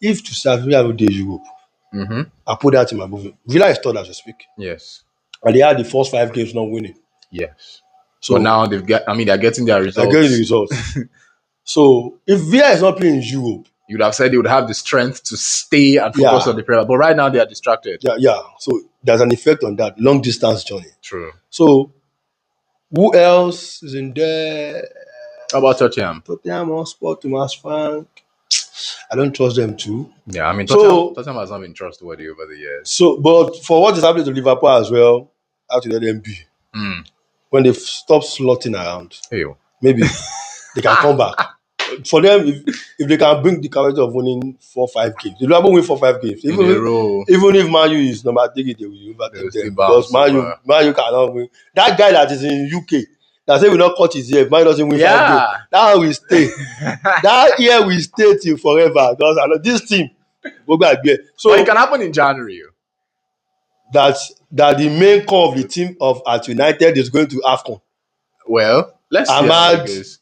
If to start Villa will do Europe, I put that in my book. Villa is third as we speak. Yes. And they had the first 5 games not winning. Yes. So now they're getting their results. They're getting the results. So if Villa is not playing in Europe, you'd have said they would have the strength to stay and focus on the Premier. But right now they are distracted. Yeah. So there's an effect on that long distance journey. True. So who else is in there? How about Tottenham? Tottenham Hotspur, Thomas Frank. I don't trust them too. Yeah, I mean Tottenham has not been trustworthy over the years. So, but for what is happening to Liverpool as well, I have to let them be. When they stop slotting around, maybe they can come back. For them, if they can bring the capacity of winning 4-5 games, they will win 4-5 games. Even if Man U is number 3, they will overtake them because Man U cannot win. That guy that is in UK that say will not cut his ear if Man U doesn't win 5 games, that will stay. That year will stay till forever because I know this team go back there. So but it can happen in January. That the main core of the team at United is going to AFCON. Well, let's see how it goes.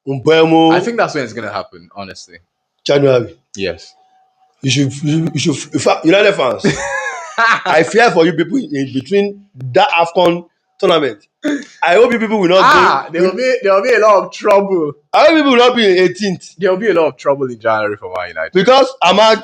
Mbeumo. I think that's when it's going to happen, honestly. January. Yes. You should. In fact, United fans, I fear for you people in between that AFCON tournament. I hope you people will not there will be a lot of trouble. I hope people will not be in 18th. There will be a lot of trouble in January for Man United. Because Ahmad,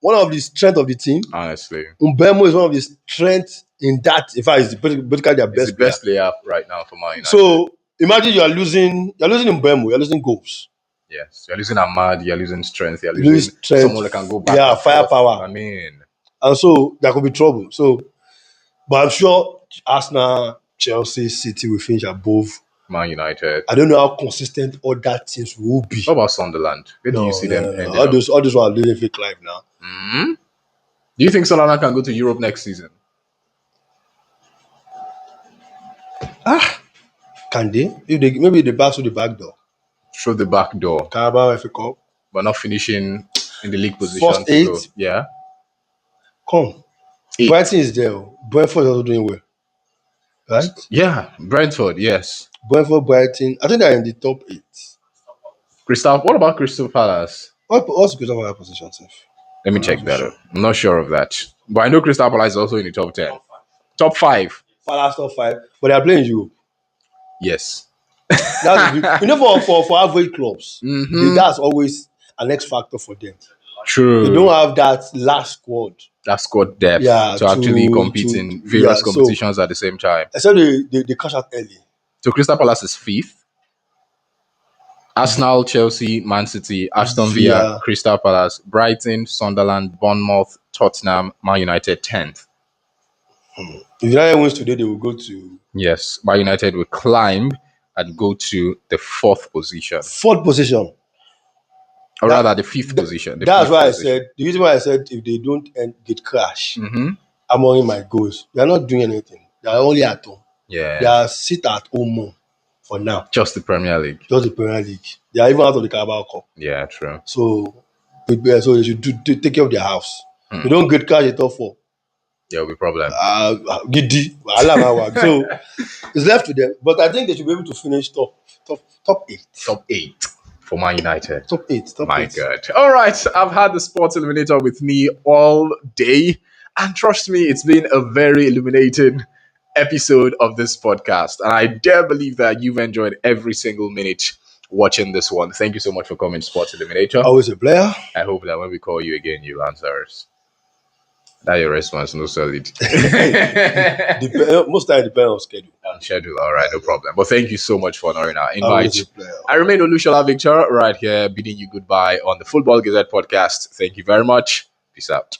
one of the strength of the team. Honestly. Mbeumo is one of the strengths in that. In fact, it's basically their best player right now for Man United. So imagine you are losing Mbeumo, you're losing goals. Yes, you're losing Ahmad, you're losing strength, you're You lose losing strength. someone that can go back. Yeah, and forth. firepower. I mean, And so there could be trouble. So, but I'm sure Arsenal, Chelsea, City will finish above. Man United. I don't know how consistent other teams will be. What about Sunderland? Where do you see them ending all up? those ones are living fake life now. Do you think Sunderland can go to Europe next season? Can they? If they maybe they pass through the back door. Through the back door, Carabao FA Cup. but not finishing in the league position. First to eight? go. Yeah. Come. Eight. Brighton is there. Brentford is also doing well. Right? Yeah, Brentford, yes. Brentford, Brighton. I think they're in the top 8. What about Crystal Palace? What's Crystal Palace position, Seth? Let me check that out. I'm not sure of that. But I know Crystal Palace is also in the top 10. Top 5. Palace top 5. But they are playing Europe. Yes. That's you know, for average clubs, that's always an X factor for them. True. They don't have that last squad. That squad depth to actually compete in various competitions at the same time. Except they cash out early. So Crystal Palace is 5th. Arsenal, Chelsea, Man City, Aston Villa, Crystal Palace, Brighton, Sunderland, Bournemouth, Tottenham, Man United 10th. If United wins today, they will go to... Yes, Man United will climb and go to the 4th position. 4th position. Or rather, the 5th position. That's why I said, the reason why I said if they don't get crash, among my goals, they are not doing anything. They are only at home. Yeah. They are sit at home more for now. Just the Premier League. Just the Premier League. They are even out of the Carabao Cup. Yeah, true. So they should take care of their house. They don't get cash at top 4. There will be problem. Giddy. So it's left to them. But I think they should be able to finish top 8. Top 8 for Man United. Top 8. My God. All right. I've had the Sports Illuminator with me all day. And trust me, it's been a very illuminating episode of this podcast. And I dare believe that you've enjoyed every single minute watching this one. Thank you so much for coming, Sports Illuminator. Always a player. I hope that when we call you again, you'll answer us. That your response, no solid. Most time depends on schedule. On schedule, all right, no problem. But thank you so much for honoring our invite. Always a player. I remain Olushola Victor right here, bidding you goodbye on the Football Gazette podcast. Thank you very much. Peace out.